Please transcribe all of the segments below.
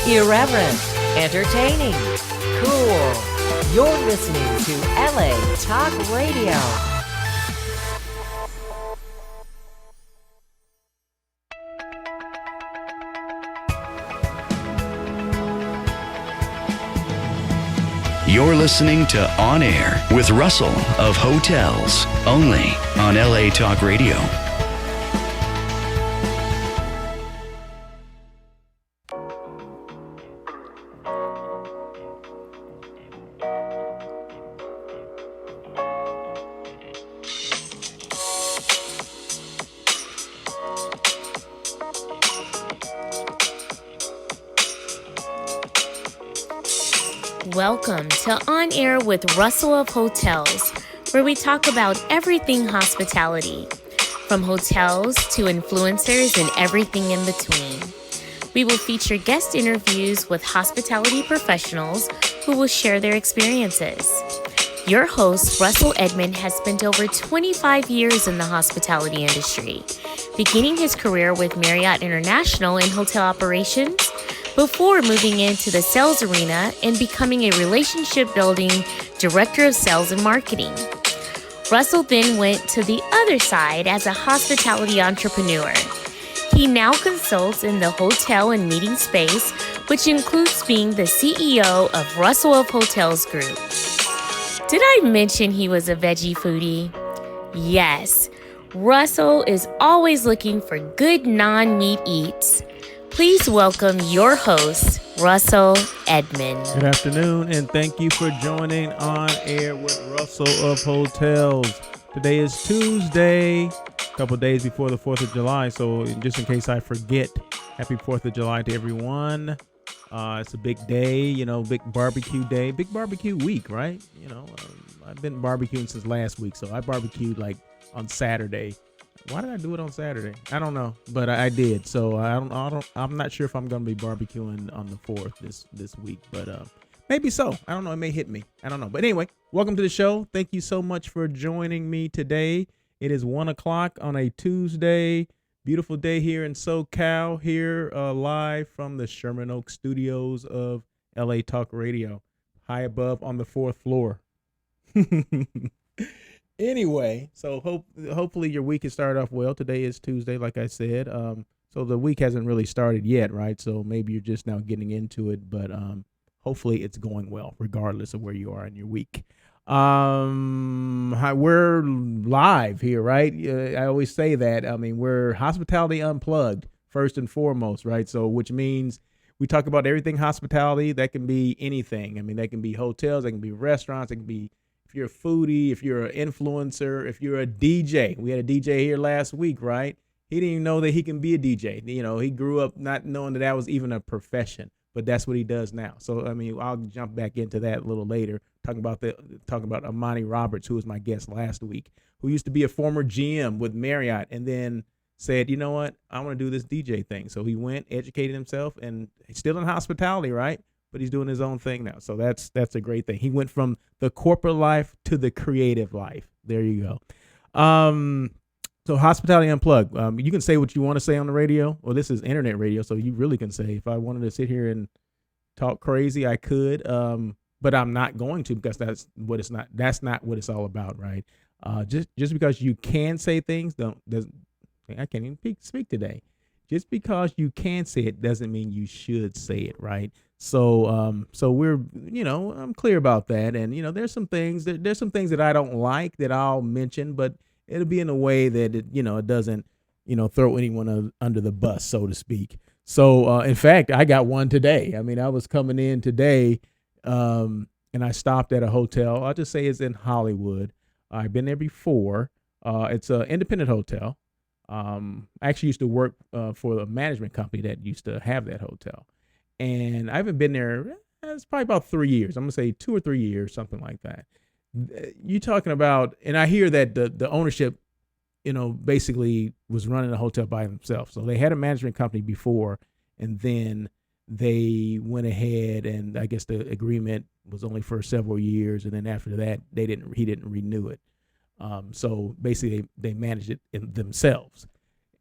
Irreverent, entertaining, cool. You're listening to LA Talk Radio. You're listening to On Air with Russell of Hotels, only on LA Talk Radio. Welcome to On Air with Russell of Hotels, where we talk about everything hospitality, from hotels to influencers and everything in between. We will feature guest interviews with hospitality professionals who will share their experiences. Your host, Russell Edmond, has spent over 25 years in the hospitality industry, beginning his career with Marriott International in hotel operations, before moving into the sales arena and becoming a relationship-building director of sales and marketing. Russell then went to the other side as a hospitality entrepreneur. He now consults in the hotel and meeting space, which includes being the CEO of Russell of Hotels Group. Did I mention he was a veggie foodie? Yes, Russell is always looking for good non-meat eats. Please welcome your host, Russell Edmond. Good afternoon, and thank you for joining On Air with Russell of Hotels. Today is Tuesday, a couple days before the 4th of July, so just in case I forget, happy 4th of July to everyone. It's a big day, big barbecue day, big barbecue week, right? I've been barbecuing since last week, so I barbecued on Saturday. Why did I do it on Saturday? I don't know, but I did. So I'm not sure if I'm going to be barbecuing on the 4th this week, but maybe so. I don't know. It may hit me. I don't know. But anyway, welcome to the show. Thank you so much for joining me today. It is 1:00 on a Tuesday. Beautiful day here in SoCal, here live from the Sherman Oaks studios of LA Talk Radio, high above on the 4th floor. Anyway, so hopefully your week has started off well. Today is Tuesday, like I said. So the week hasn't really started yet, right? So maybe you're just now getting into it, but hopefully it's going well, regardless of where you are in your week. We're live here, right? I always say that. I mean, we're Hospitality Unplugged, first and foremost, right? So which means we talk about everything hospitality. That can be anything. I mean, that can be hotels, that can be restaurants, it can be if you're a foodie, if you're an influencer, if you're a DJ. We had a DJ here last week, right? He didn't even know that he can be a DJ. He grew up not knowing that was even a profession, but that's what he does now. So, I mean, I'll jump back into that a little later, talking about Amani Roberts, who was my guest last week, who used to be a former GM with Marriott and then said, you know what, I want to do this DJ thing. So he went, educated himself, and he's still in hospitality, right? But he's doing his own thing now. So that's a great thing. He went from the corporate life to the creative life. There you go. So Hospitality Unplugged. You can say what you want to say on the radio. Well, this is internet radio, so you really can say. If I wanted to sit here and talk crazy, I could. But I'm not going to, because that's not what it's all about, right? Just because you can say things, I can't even speak today. Just because you can say it doesn't mean you should say it, right? So we're, I'm clear about that. And, there's some things that I don't like that I'll mention, but it'll be in a way that it doesn't, throw anyone under the bus, so to speak. So, in fact, I got one today. I mean, I was coming in today, and I stopped at a hotel. I'll just say it's in Hollywood. I've been there before. It's an independent hotel. I actually used to work for a management company that used to have that hotel. And I haven't been there, it's probably about 3 years. I'm going to say 2 or 3 years, something like that. You talking about, and I hear that the ownership, basically was running the hotel by themselves. So they had a management company before, and then they went ahead, and I guess the agreement was only for several years. And then after that, he didn't renew it. So basically they managed it themselves.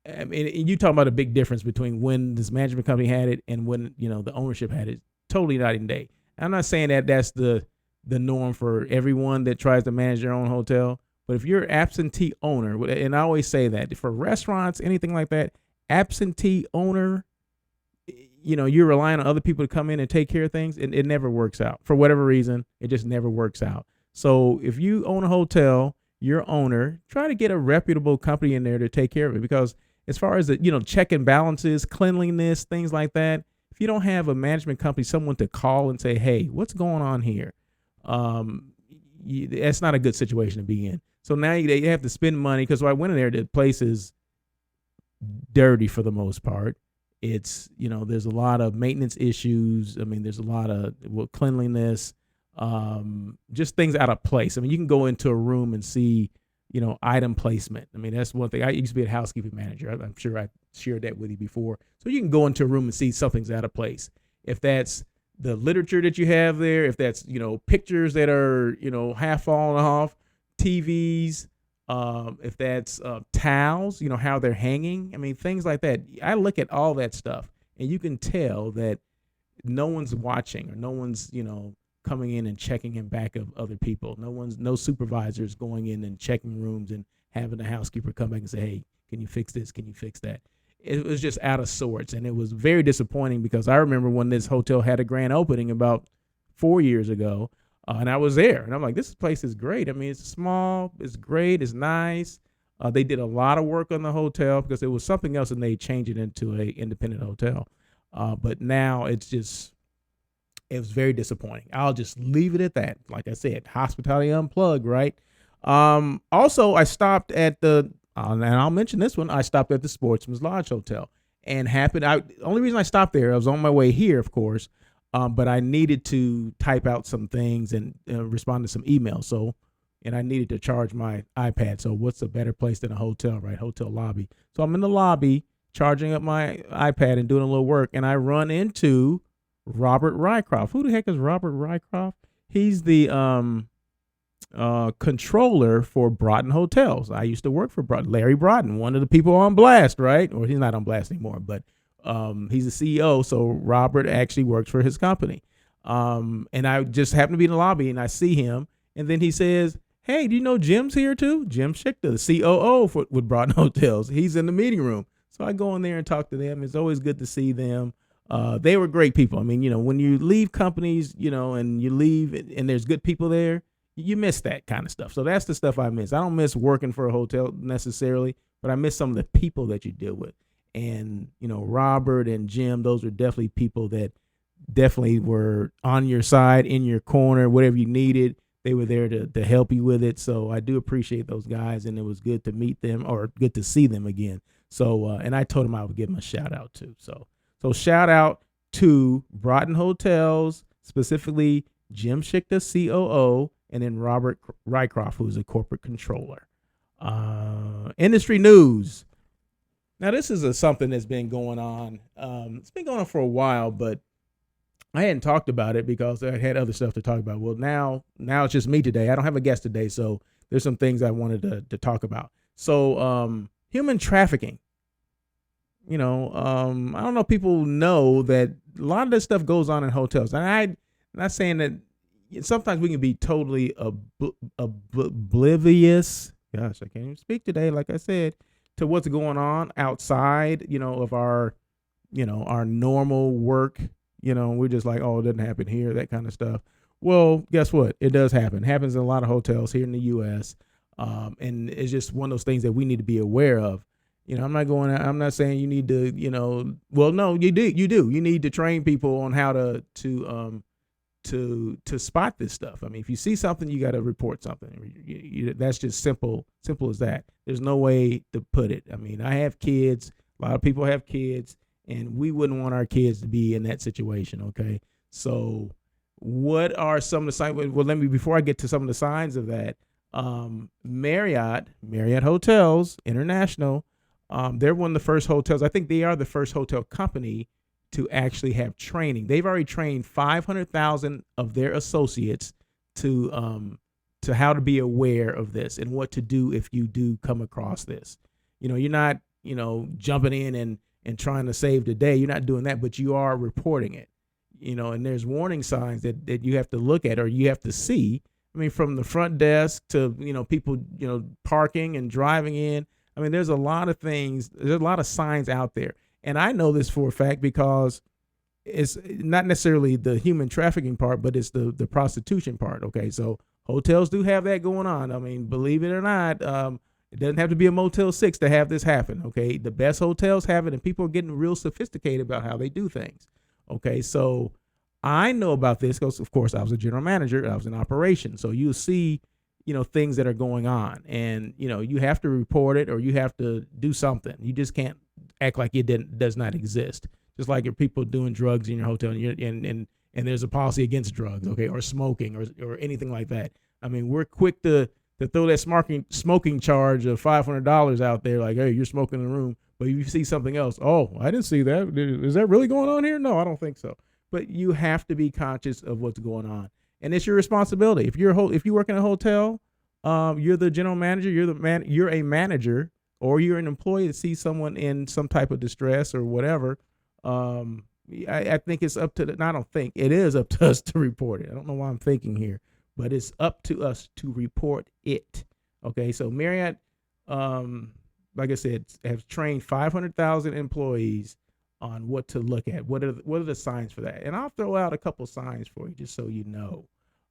I mean, and you talking about a big difference between when this management company had it and when, the ownership had it. Totally night and day. I'm not saying that that's the norm for everyone that tries to manage their own hotel, but if you're absentee owner, and I always say that for restaurants, anything like that, absentee owner, you're relying on other people to come in and take care of things, and it never works out. For whatever reason, it just never works out. So if you own a hotel, your owner, try to get a reputable company in there to take care of it, because as far as the, check and balances, cleanliness, things like that, if you don't have a management company, someone to call and say, hey, what's going on here? That's not a good situation to be in. So now you have to spend money, because when I went in there, the place is dirty for the most part. It's, there's a lot of maintenance issues. I mean, there's a lot of cleanliness, just things out of place. I mean, you can go into a room and see, item placement. I mean, that's one thing. I used to be a housekeeping manager. I'm sure I shared that with you before. So you can go into a room and see something's out of place. If that's the literature that you have there, if that's, pictures that are, half falling off, TVs, if that's towels, how they're hanging. I mean, things like that. I look at all that stuff, and you can tell that no one's watching, or no one's, coming in and checking in back of other people. No supervisors going in and checking rooms and having the housekeeper come back and say, hey, can you fix this? Can you fix that? It was just out of sorts, and it was very disappointing, because I remember when this hotel had a grand opening about 4 years ago, and I was there, and I'm like, this place is great. I mean, it's small, it's great, it's nice. They did a lot of work on the hotel, because it was something else, and they changed it into a independent hotel. But now it was very disappointing. I'll just leave it at that. Like I said, Hospitality Unplugged, right? Also, I stopped at the, and I'll mention this one, I stopped at the Sportsman's Lodge Hotel, and the only reason I stopped there, I was on my way here, of course, but I needed to type out some things and respond to some emails. And I needed to charge my iPad. So what's a better place than a hotel, right? Hotel lobby. So I'm in the lobby charging up my iPad and doing a little work, and I run into Robert Rycroft. Who the heck is Robert Rycroft? He's the controller for Broughton Hotels. I used to work for Larry Broughton, one of the people on blast, right? Or he's not on blast anymore, but he's the CEO. So Robert actually works for his company. And I just happened to be in the lobby, and I see him, and then he says, hey, do you know Jim's here too? Jim Schichter, the COO with Broughton Hotels. He's in the meeting room. So I go in there and talk to them. It's always good to see them. They were great people. I mean, when you leave companies, and you leave and there's good people there, you miss that kind of stuff. So that's the stuff I miss. I don't miss working for a hotel necessarily, but I miss some of the people that you deal with. And, Robert and Jim, those are definitely people that definitely were on your side, in your corner, whatever you needed. They were there to help you with it. So I do appreciate those guys, and it was good to meet them, or good to see them again. So, and I told them I would give them a shout out too. So shout out to Broughton Hotels, specifically Jim Schichter, COO, and then Robert Rycroft, who's a corporate controller. Industry news. Now, this is something that's been going on. It's been going on for a while, but I hadn't talked about it because I had other stuff to talk about. Well, now it's just me today. I don't have a guest today, so there's some things I wanted to talk about. So, human trafficking. I don't know if people know that a lot of this stuff goes on in hotels. And I'm not saying that sometimes we can be totally oblivious. Gosh, I can't even speak today, like I said, to what's going on outside, of our normal work. We're just like, oh, it doesn't happen here, that kind of stuff. Well, guess what? It does happen. It happens in a lot of hotels here in the U.S. And it's just one of those things that we need to be aware of. I'm not saying you need to, well, no, you do. You need to train people on how to spot this stuff. I mean, if you see something, you got to report something. That's just simple as that. There's no way to put it. I mean, I have kids. A lot of people have kids, and we wouldn't want our kids to be in that situation. Okay. So what are some of the signs? Well, before I get to some of the signs of that, Marriott Hotels International, they're one of the first hotels. I think they are the first hotel company to actually have training. They've already trained 500,000 of their associates to how to be aware of this and what to do if you do come across this. You're not jumping in and trying to save the day. You're not doing that, but you are reporting it, and there's warning signs that you have to look at or you have to see. I mean, from the front desk to, people, parking and driving in. I mean, there's a lot of things. There's a lot of signs out there. And I know this for a fact because it's not necessarily the human trafficking part, but it's the prostitution part. Okay. So hotels do have that going on. I mean, believe it or not, it doesn't have to be a Motel 6 to have this happen. Okay. The best hotels have it, and people are getting real sophisticated about how they do things. Okay. So I know about this because, of course, I was a general manager. I was in operations. So you see, things that are going on, and, you have to report it or you have to do something. You just can't act like it does not exist. Just like if people doing drugs in your hotel and there's a policy against drugs, okay, or smoking or anything like that. I mean, we're quick to throw that smoking charge of $500 out there, like, hey, you're smoking in the room. But if you see something else, oh, I didn't see that. Is that really going on here? No, I don't think so. But you have to be conscious of what's going on, and it's your responsibility. If you work in a hotel, you're the general manager. You're a manager, or you're an employee that sees someone in some type of distress or whatever. I think it's up to I don't think it is up to us to report it. I don't know why I'm thinking here, but it's up to us to report it. Okay, so Marriott, like I said, has trained 500,000 employees on what to look at. What are the signs for that? And I'll throw out a couple signs for you just so you know,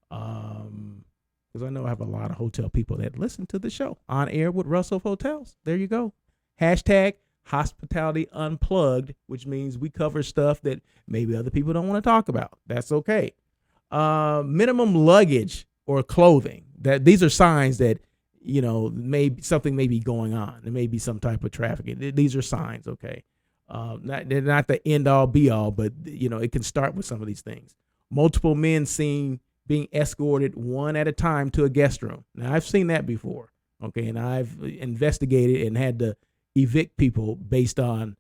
because I know I have a lot of hotel people that listen to the show. On Air with Russell of Hotels. There you go. Hashtag Hospitality Unplugged, which means we cover stuff that maybe other people don't want to talk about. That's okay. Minimum luggage or clothing. These are signs that, maybe something may be going on. There may be some type of trafficking. These are signs, okay? They're not the end all be all, but it can start with some of these things. Multiple men seen being escorted one at a time to a guest room. Now I've seen that before. Okay. And I've investigated and had to evict people based on,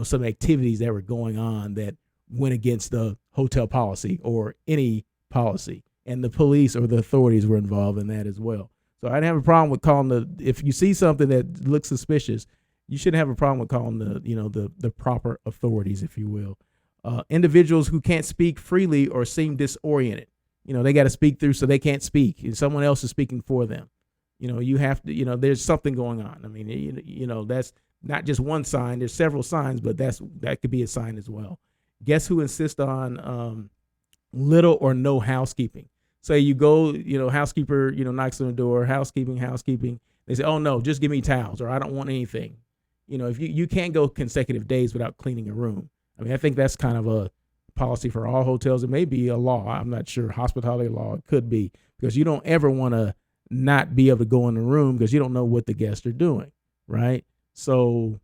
some activities that were going on that went against the hotel policy or any policy. And the police or the authorities were involved in that as well. So I didn't have a problem with calling if you see something that looks suspicious, you shouldn't have a problem with calling the proper authorities, if you will. Individuals who can't speak freely or seem disoriented. They got to speak through so they can't speak, and someone else is speaking for them. You have to, there's something going on. I mean, that's not just one sign. There's several signs, but that could be a sign as well. Guests who insist on little or no housekeeping. Say you go, housekeeper, knocks on the door, housekeeping. They say, oh no, just give me towels, or I don't want anything. If you can't go consecutive days without cleaning a room. I mean, I think that's kind of a policy for all hotels. It may be a law. I'm not sure. Hospitality law, it could be, because you don't ever want to not be able to go in the room because you don't know what the guests are doing, right? So,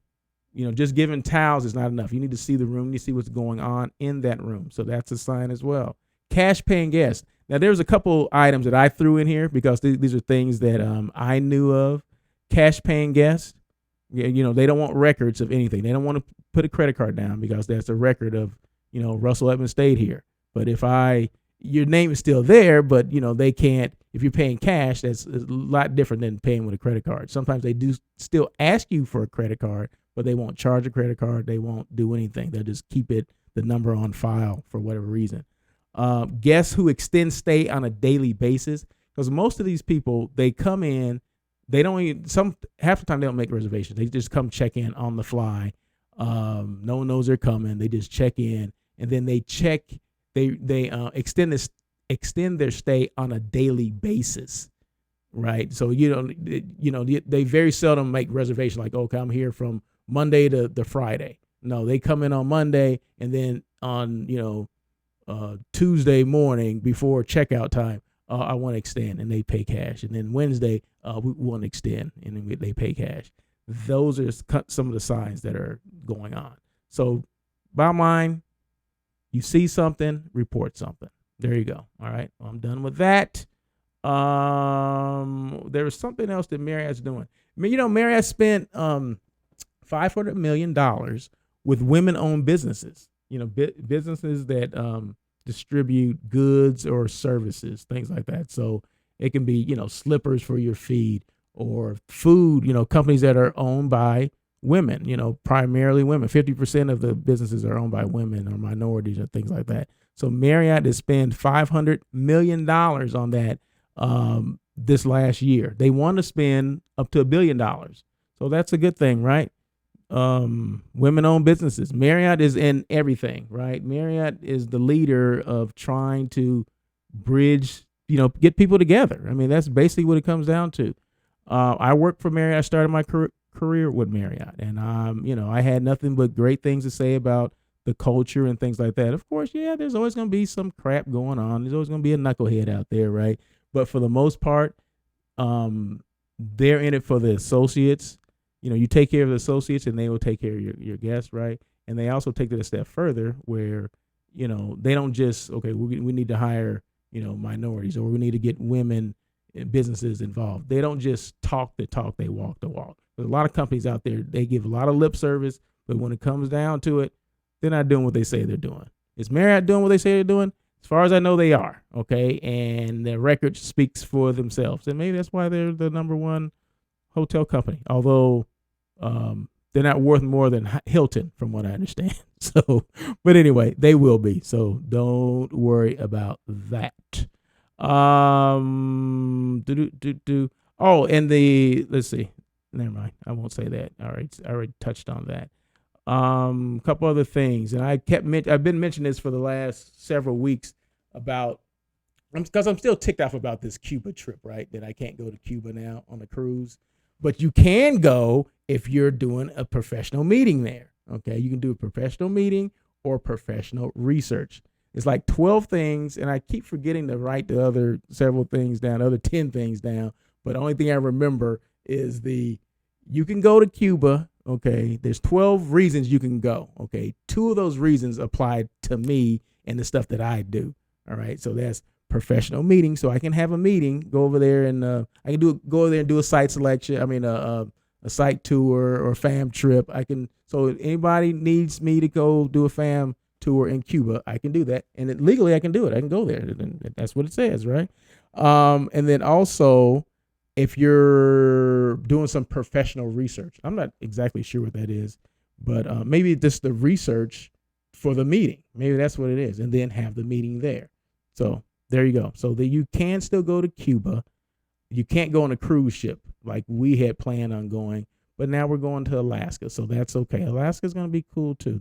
just giving towels is not enough. You need to see the room. You need to see what's going on in that room. So that's a sign as well. Cash paying guests. Now, there's a couple items that I threw in here because these are things that I knew of. Cash paying guests. They don't want records of anything. They don't want to put a credit card down because that's a record of, Russell Edmonds stayed here. But your name is still there, but, they can't, if you're paying cash, that's a lot different than paying with a credit card. Sometimes they do still ask you for a credit card, but they won't charge a credit card. They won't do anything. They'll just keep the number on file for whatever reason. Guests who extend stay on a daily basis, because most of these people, they come in, they don't even, half the time they don't make reservations. They just come check in on the fly. No one knows they're coming. They just check in, and then they extend their stay on a daily basis, right? So they very seldom make reservations like, okay, I'm here from Monday to Friday. No, they come in on Monday, and then on Tuesday morning before checkout time, I want to extend, and they pay cash. And then Wednesday, we want to extend, and then they pay cash. Those are some of the signs that are going on. So bottom line, you see something, report something. There you go. All right, well, I'm done with that. There was something else that Marriott's doing. Marriott spent $500 million with women-owned businesses. Businesses that distribute goods or services, things like that. So it can be, slippers for your feet or food, companies that are owned by women, primarily women. 50% of the businesses are owned by women or minorities or things like that. So Marriott has spent $500 million on that this last year. They want to spend up to $1 billion. So that's a good thing, right? Women-owned businesses. Marriott is in everything, right? Marriott is the leader of trying to bridge, get people together. I mean, that's basically what it comes down to. I worked for Marriott. I started my career with Marriott, and I had nothing but great things to say about the culture and things like that. Of course, yeah, there's always going to be some crap going on. There's always going to be a knucklehead out there, right? But for the most part, they're in it for the associates. You take care of the associates and they will take care of your guests, right? And they also take it a step further where, they don't just, okay, we need to hire, minorities, or we need to get women in businesses involved. They don't just talk the talk, they walk the walk. There's a lot of companies out there, they give a lot of lip service, but when it comes down to it, they're not doing what they say they're doing. Is Marriott doing what they say they're doing? As far as I know, they are, okay? And their record speaks for themselves. And maybe that's why they're the number one hotel company, although they're not worth more than Hilton, from what I understand. So, but anyway, they will be. So don't worry about that. Oh, and let's see. Never mind. I won't say that. All right. I already touched on that. A couple other things. And I've been mentioning this for the last several weeks because I'm still ticked off about this Cuba trip, right? That I can't go to Cuba now on a cruise. But you can go if you're doing a professional meeting there. Okay, you can do a professional meeting or professional research. It's like 12 things, and I keep forgetting to write the other 10 things down. But the only thing I remember is you can go to Cuba. Okay, there's 12 reasons you can go. Okay, 2 of those reasons apply to me and the stuff that I do. All right, so that's professional meeting, so I can have a meeting, go over there and I can go over there and do a site selection. I mean, a site tour or a fam trip. So if anybody needs me to go do a fam tour in Cuba, I can do that, and legally I can do it. I can go there, and that's what it says, right? And then also, if you're doing some professional research, I'm not exactly sure what that is, but maybe just the research for the meeting. Maybe that's what it is, and then have the meeting there. So there you go. So that you can still go to Cuba. You can't go on a cruise ship like we had planned on going, but now we're going to Alaska, so that's okay. Alaska's going to be cool too.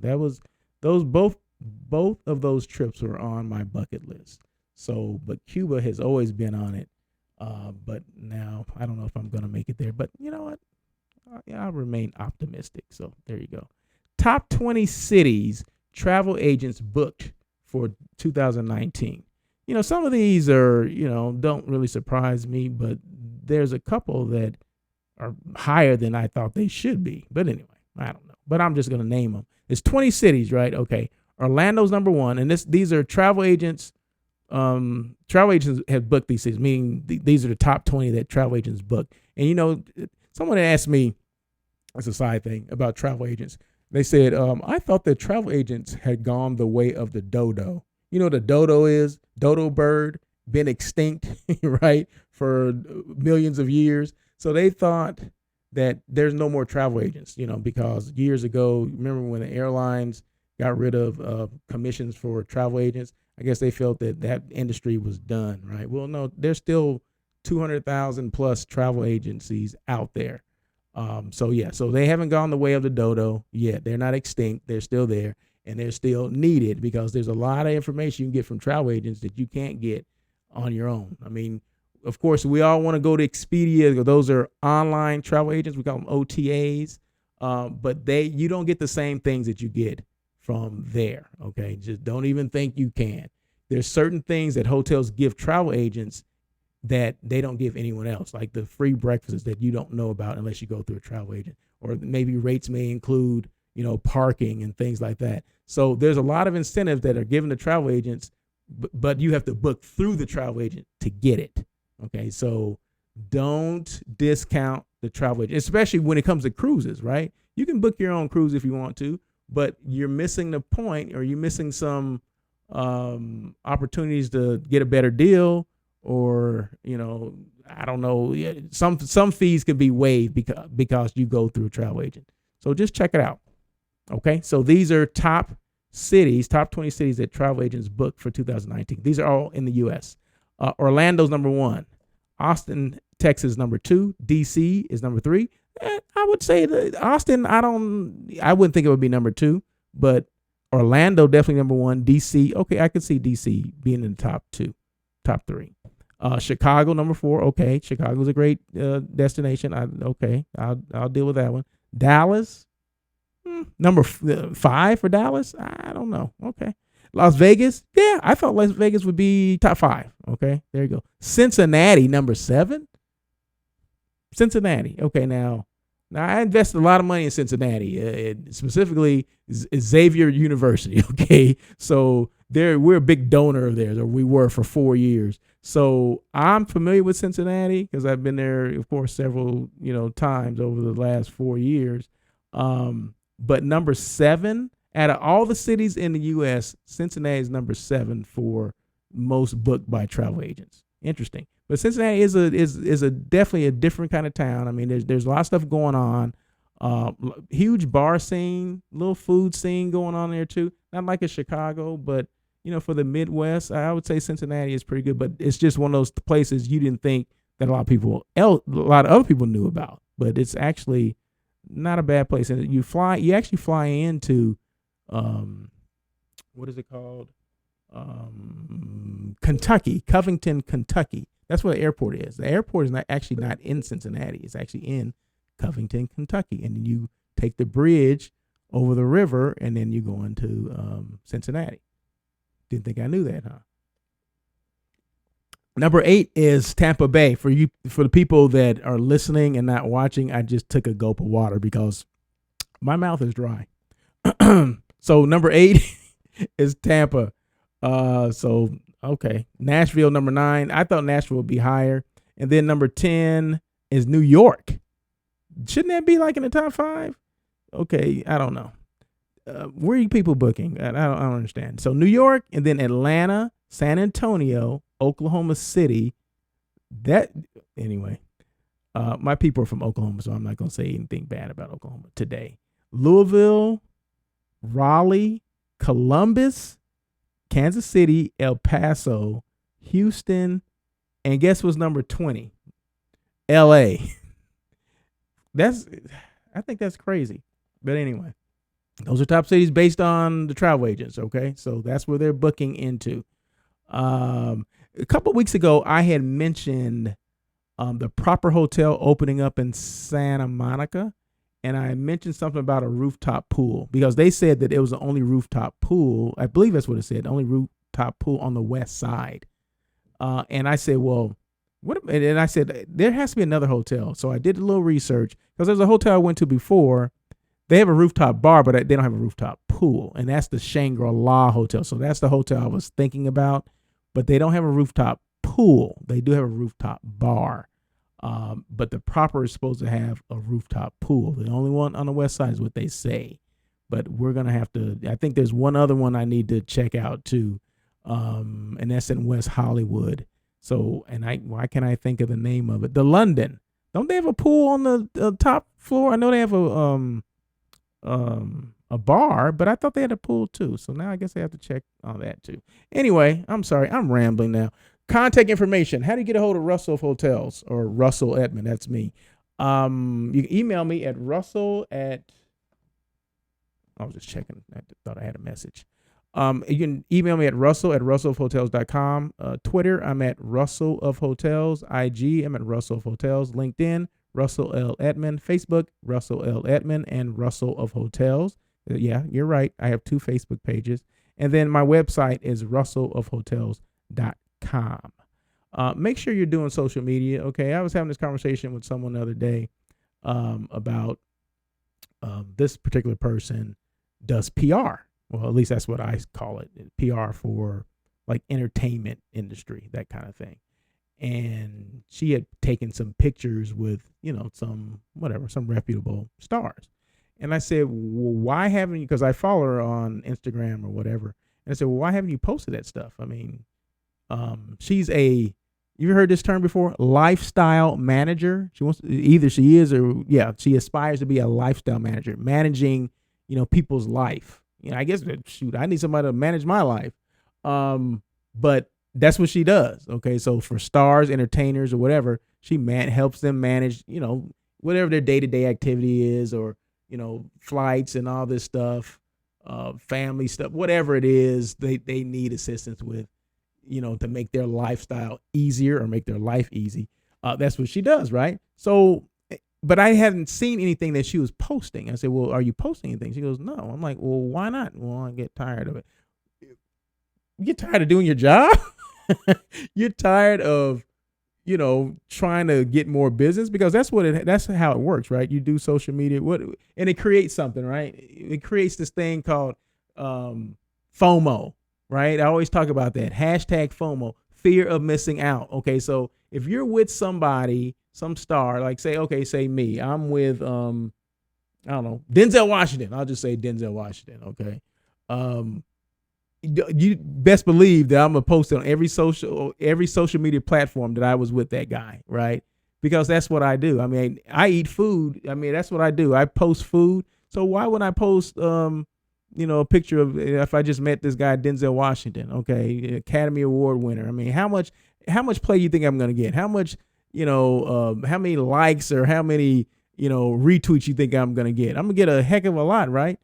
Both of those trips were on my bucket list. So, but Cuba has always been on it. But now I don't know if I'm going to make it there, but you know what? I'll remain optimistic. So there you go. Top 20 cities travel agents booked for 2019. Some of these are, don't really surprise me, but there's a couple that are higher than I thought they should be. But anyway, I don't know. But I'm just going to name them. It's 20 cities, right? Okay. Orlando's number one. And these are travel agents. Travel agents have booked these cities, meaning these are the top 20 that travel agents book. And, someone asked me, as a side thing, about travel agents. They said, I thought that travel agents had gone the way of the dodo. You know what a dodo is? Dodo bird, been extinct, right, for millions of years. So they thought that there's no more travel agents, because years ago, remember when the airlines got rid of commissions for travel agents? I guess they felt that industry was done, right? Well, no, there's still 200,000 plus travel agencies out there. So they haven't gone the way of the dodo yet. They're not extinct. They're still there. And they're still needed because there's a lot of information you can get from travel agents that you can't get on your own. I mean, of course, we all want to go to Expedia. Those are online travel agents. We call them OTAs. But you don't get the same things that you get from there. Okay, just don't even think you can. There's certain things that hotels give travel agents that they don't give anyone else, like the free breakfasts that you don't know about unless you go through a travel agent, or maybe rates may include, parking and things like that. So there's a lot of incentives that are given to travel agents, but you have to book through the travel agent to get it. Okay, so don't discount the travel agent, especially when it comes to cruises, right? You can book your own cruise if you want to, but you're missing the point, or you're missing some opportunities to get a better deal, or, I don't know, some fees can be waived because you go through a travel agent. So just check it out. Okay. So these are top 20 cities that travel agents booked for 2019. These are all in the U.S. Orlando's number 1. Austin, Texas, number 2. DC is number 3. I would say that Austin, I wouldn't think it would be number 2, but Orlando definitely number 1. DC, okay, I could see DC being in the top 3. Chicago number 4. Okay, Chicago's a great destination. I'll deal with that one. Dallas, number 5 for Dallas. I don't know. Okay. Las Vegas, yeah, I thought Las Vegas would be top 5. Okay, there you go. Cincinnati, number 7. Cincinnati. Okay, now I invested a lot of money in Cincinnati, specifically Xavier University. Okay, so we're a big donor of theirs, or we were for 4 years. So I'm familiar with Cincinnati because I've been there, of course, several times over the last 4 years. But number 7 out of all the cities in the U.S., Cincinnati is number 7 for most booked by travel agents. Interesting. But Cincinnati is a definitely a different kind of town. I mean, there's a lot of stuff going on. Huge bar scene, little food scene going on there too. Not like a Chicago, but for the Midwest, I would say Cincinnati is pretty good. But it's just one of those places you didn't think that a lot of other people knew about. But it's actually not a bad place. And you actually fly into what is it called? Kentucky, Covington, Kentucky. That's where the airport is. The airport is not in Cincinnati. It's actually in Covington, Kentucky. And you take the bridge over the river, and then you go into Cincinnati. Didn't think I knew that, huh? Number 8 is Tampa Bay. For the people that are listening and not watching, I just took a gulp of water because my mouth is dry. So number 8 is Tampa. Okay. Nashville, number 9. I thought Nashville would be higher. And then number 10 is New York. Shouldn't that be like in the top 5? Okay, I don't know. Where are you people booking? I don't understand. So New York, and then Atlanta, San Antonio, Oklahoma City. My people are from Oklahoma, so I'm not going to say anything bad about Oklahoma today. Louisville, Raleigh, Columbus, Kansas City, El Paso, Houston, and guess what's number 20? LA. I think that's crazy. But anyway, those are top cities based on the travel agents, okay? So that's where they're booking into. A couple of weeks ago, I had mentioned the Proper Hotel opening up in Santa Monica. And I mentioned something about a rooftop pool because they said that it was the only rooftop pool. I believe that's what it said, the only rooftop pool on the west side. And I said, well, and I said, there has to be another hotel. So I did a little research because there's a hotel I went to before. They have a rooftop bar, but they don't have a rooftop pool. And that's the Shangri-La Hotel. So that's the hotel I was thinking about, but they don't have a rooftop pool. They do have a rooftop bar. But the Proper is supposed to have a rooftop pool. The only one on the west side is what they say. But we're going to have to, I think there's one other one I need to check out too. And that's in West Hollywood. So, why can't I think of the name of it? The London. Don't they have a pool on the top floor? I know they have a bar, but I thought they had a pool too. So now I guess I have to check on that too. Anyway, I'm sorry. I'm rambling now. Contact information. How do you get a hold of Russell of Hotels or Russell Edmond? That's me. You can email me at I was just checking. I thought I had a message. You can email me at russellofhotels.com. Twitter, I'm at Russell of Hotels. IG, I'm at Russell of Hotels. LinkedIn, Russell L. Edmond. Facebook, Russell L. Edmond and Russell of Hotels. Yeah, you're right. I have 2 Facebook pages. And then my website is russellofhotels.com. Make sure you're doing social media. Okay. I was having this conversation with someone the other day about this particular person does PR. Well, at least that's what I call it. PR for like entertainment industry, that kind of thing. And she had taken some pictures with, some reputable stars. And I said, well, why haven't you, because I follow her on Instagram or whatever. And I said, well, why haven't you posted that stuff? I mean, she's a You ever heard this term before? Lifestyle manager. She aspires to be a lifestyle manager, managing, people's life. I guess, shoot, I need somebody to manage my life. But that's what she does. Okay. So for stars, entertainers, or whatever, she helps them manage, whatever their day-to-day activity is, or, flights and all this stuff, family stuff, whatever it is they need assistance with, to make their lifestyle easier or make their life easy. That's what she does, right? So, but I hadn't seen anything that she was posting. I said, well, are you posting anything? She goes, no. I'm like, well, why not? Well, I get tired of it. You get tired of doing your job? You're tired of, trying to get more business, because that's how it works, right? You do social media, and it creates something, right? It creates this thing called FOMO. Right? I always talk about that. Hashtag FOMO, fear of missing out. Okay. So if you're with somebody, some star, like say me, I'm with, I don't know, Denzel Washington. I'll just say Denzel Washington. Okay. You best believe that I'm going to post it on every social media platform that I was with that guy. Right. Because that's what I do. I mean, I eat food. I mean, that's what I do. I post food. So why would I post, a picture of, if I just met this guy, Denzel Washington, okay, Academy Award winner. I mean, how much play you think I'm going to get? How much, how many likes or how many, retweets you think I'm going to get? I'm going to get a heck of a lot, right?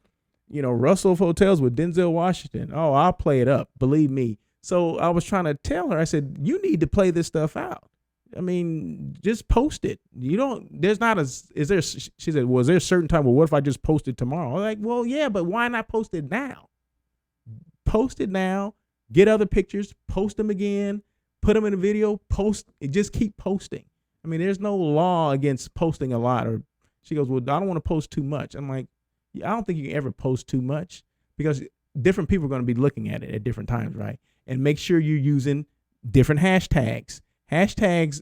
Russell of Hotels with Denzel Washington. Oh, I'll play it up. Believe me. So I was trying to tell her, I said, you need to play this stuff out. I mean, just post it. She said, well, is there a certain time? Well, what if I just post it tomorrow? I'm like, well, yeah, but why not post it now? Post it now, get other pictures, post them again, put them in a video, just keep posting. I mean, there's no law against posting a lot. Or she goes, well, I don't want to post too much. I'm like, I don't think you can ever post too much, because different people are going to be looking at it at different times, right? And make sure you're using different hashtags. Hashtags,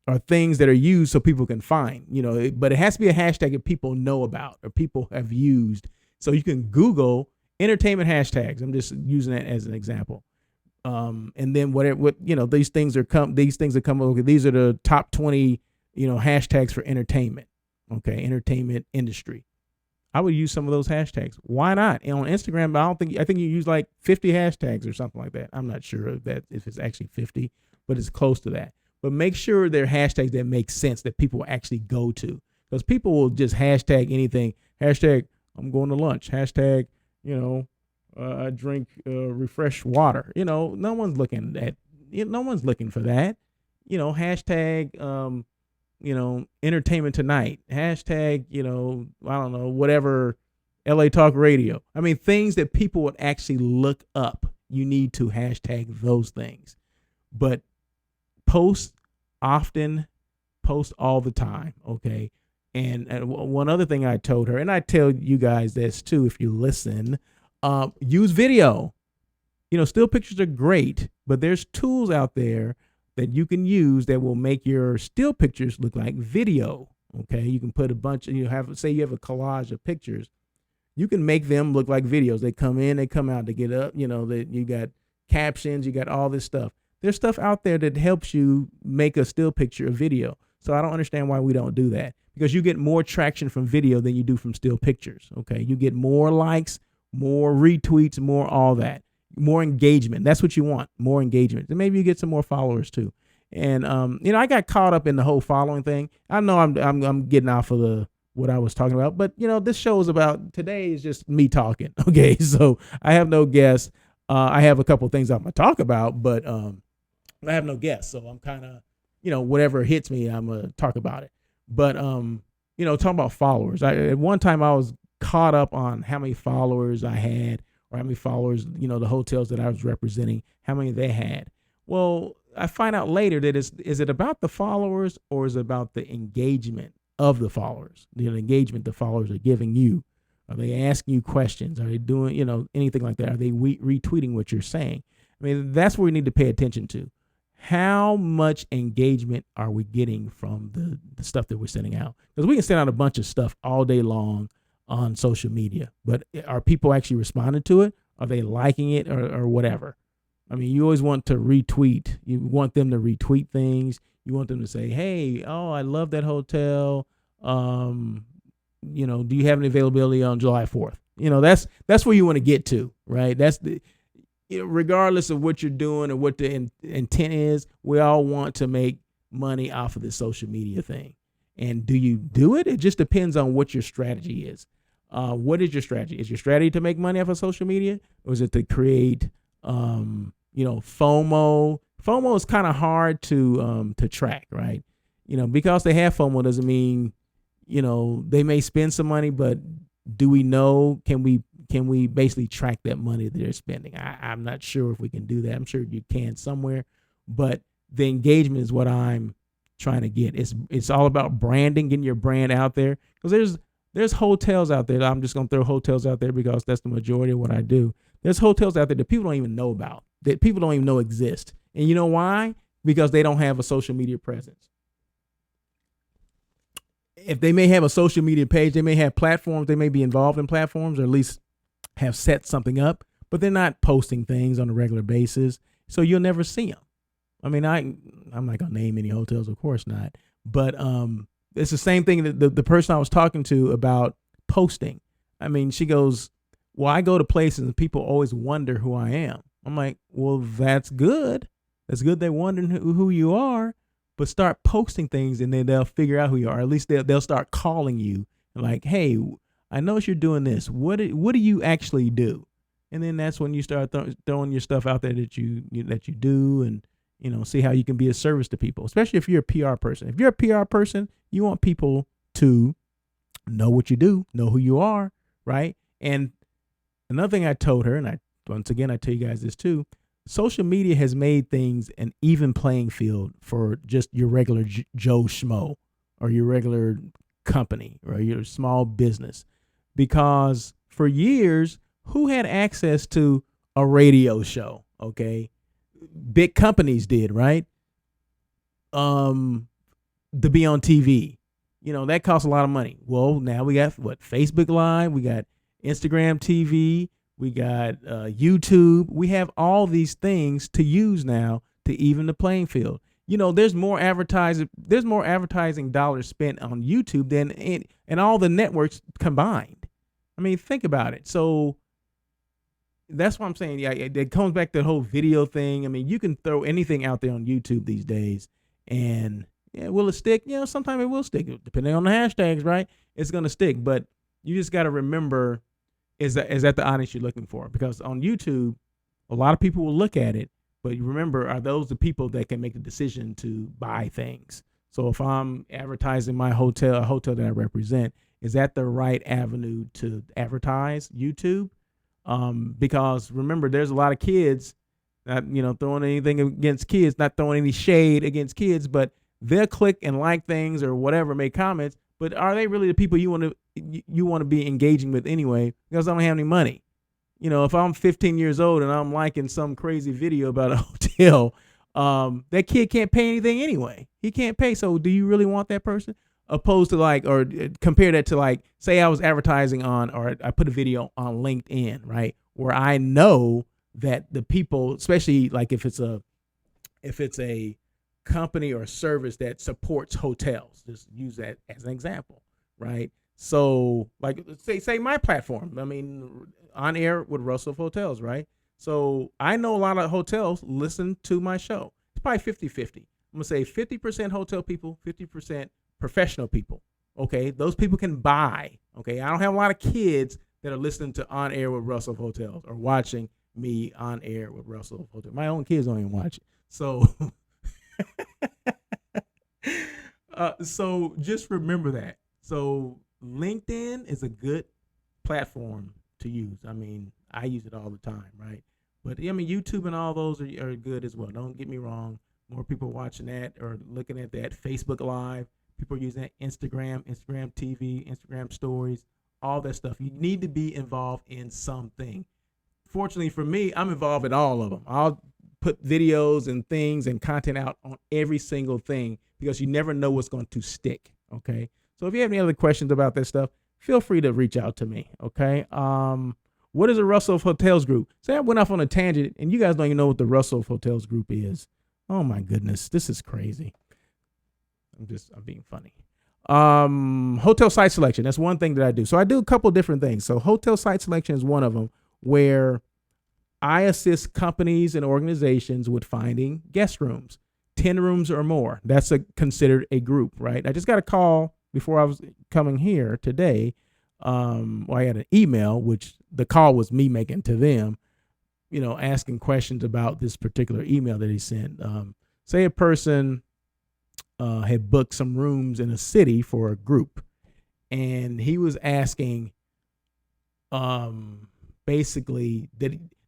are things that are used so people can find, but it has to be a hashtag that people know about or people have used. So you can Google entertainment hashtags. I'm just using that as an example. And then these things are come. Okay, these are the top 20, hashtags for entertainment. Okay, entertainment industry. I would use some of those hashtags. Why not? And on Instagram, I think you use like 50 hashtags or something like that. I'm not sure if it's actually 50, but it's close to that. But make sure they're hashtags that make sense, that people actually go to, because people will just hashtag anything. Hashtag I'm going to lunch. Hashtag, I drink refresh water. No one's looking at. No one's looking for that. Hashtag entertainment tonight. Hashtag, I don't know, whatever, LA Talk Radio. I mean, things that people would actually look up. You need to hashtag those things. But post often, post all the time, okay? And one other thing I told her, and I tell you guys this too if you listen, use video. Still pictures are great, but there's tools out there that you can use that will make your still pictures look like video. Okay, you can put a bunch of, you have a collage of pictures, you can make them look like videos. They come in, they come out, they get up, that you got captions, you got all this stuff. There's stuff out there that helps you make a still picture a video. So I don't understand why we don't do that, because you get more traction from video than you do from still pictures. Okay, you get more likes, more retweets, more all that. More engagement. That's what you want. More engagement. And maybe you get some more followers too. And I got caught up in the whole following thing. I know I'm getting off of what I was talking about, but this show is about, today is just me talking. Okay, so I have no guests. I have a couple of things I'm gonna talk about, but I have no guests, so I'm kind of whatever hits me, I'm gonna talk about it. But talking about followers. At one time I was caught up on how many followers I had, or how many followers, the hotels that I was representing, how many they had. Well, I find out later that is it about the followers, or is it about the engagement of the followers? The engagement the followers are giving you. Are they asking you questions? Are they doing, anything like that? Are they retweeting what you're saying? I mean, that's where we need to pay attention to. How much engagement are we getting from the stuff that we're sending out? Because we can send out a bunch of stuff all day long on social media, but are people actually responding to it? Are they liking it or whatever? I mean, you always want to retweet. You want them to retweet things. You want them to say, hey, oh, I love that hotel. Do you have any availability on July 4th? That's where you want to get to, right? That's regardless of what you're doing or what the intent is, we all want to make money off of this social media thing. And do you do it? It just depends on what your strategy is. What is your strategy? Is your strategy to make money off of social media, or is it to create, FOMO? FOMO is kind of hard to track, right? Because they have FOMO doesn't mean, they may spend some money, but do we know? Can we basically track that money that they're spending? I'm not sure if we can do that. I'm sure you can somewhere, but the engagement is what I'm trying to get. It's all about branding, getting your brand out there, because there's hotels out there. I'm just going to throw hotels out there because that's the majority of what I do. There's hotels out there that people don't even know about, that people don't even know exist. And you know why? Because they don't have a social media presence. If they may have a social media page, they may have platforms, they may be involved in platforms, or at least have set something up, but they're not posting things on a regular basis. So you'll never see them. I mean, I'm not going to name any hotels, of course not. But it's the same thing that the person I was talking to about posting. I mean, she goes, well, I go to places and people always wonder who I am. I'm like, well, that's good. That's good. They're wondering who you are, but start posting things and then they'll figure out who you are. At least they'll start calling you like, hey, I notice you're doing this. What do you actually do? And then that's when you start throwing your stuff out there that you do, and see how you can be a service to people, especially if you're a PR person. If you're a PR person, you want people to know what you do, know who you are, right? And another thing I told her, and I tell you guys this too, social media has made things an even playing field for just your regular Joe Schmo or your regular company or your small business. Because for years, who had access to a radio show? Okay. Big companies did, right? To be on TV, that costs a lot of money. Well, now we got Facebook Live, we got Instagram TV, we got YouTube. We have all these things to use now to even the playing field. There's more advertising dollars spent on YouTube than in all the networks combined. I mean, think about it. So that's what I'm saying. Yeah, it comes back to the whole video thing. I mean, you can throw anything out there on YouTube these days, and will it stick? Sometimes it will stick, depending on the hashtags, right? It's gonna stick, but you just got to remember, is that the audience you're looking for? Because on YouTube, a lot of people will look at it, but you remember, are those the people that can make the decision to buy things? So if I'm advertising my hotel, a hotel that I represent, is that the right avenue to advertise? YouTube? Because remember, there's a lot of kids, not throwing anything against kids, not throwing any shade against kids, but they'll click and like things or whatever, make comments. But are they really the people you want to be engaging with anyway? Because I don't have any money. If I'm 15 years old and I'm liking some crazy video about a hotel, that kid can't pay anything anyway. He can't pay. So do you really want that person? Opposed to or compare that to say I was advertising or I put a video on LinkedIn, right? Where I know that the people, especially if it's a company or service that supports hotels, just use that as an example, right? So say my platform, I mean, On Air with Russell of Hotels, right? So I know a lot of hotels listen to my show. It's probably 50-50. I'm gonna say 50% hotel people, 50% professional people. Okay, those people can buy. Okay, I don't have a lot of kids that are listening to On Air with Russell of Hotels or watching me On Air with Russell of Hotels. My own kids don't even watch it. So, so just remember that. So LinkedIn is a good platform to use. I mean, I use it all the time, right? But I mean, YouTube and all those are good as well. Don't get me wrong. More people watching that or looking at that. Facebook Live. People are using that. Instagram TV, Instagram stories, all that stuff. You need to be involved in something. Fortunately for me, I'm involved in all of them. I'll put videos and things and content out on every single thing because you never know what's going to stick. Okay. So if you have any other questions about this stuff, feel free to reach out to me. Okay. what is a Russell of Hotels group? Say I went off on a tangent, and you guys don't even know what the Russell of Hotels group is. Oh my goodness, this is crazy. I'm being funny. Hotel site selection. That's one thing that I do. So I do a couple of different things. So hotel site selection is one of them, where I assist companies and organizations with finding guest rooms, 10 rooms or more. That's considered a group, right? I just got a call before I was coming here today. I had an email, which the call was me making to them, asking questions about this particular email that he sent. Say a person had booked some rooms in a city for a group, and he was asking, basically,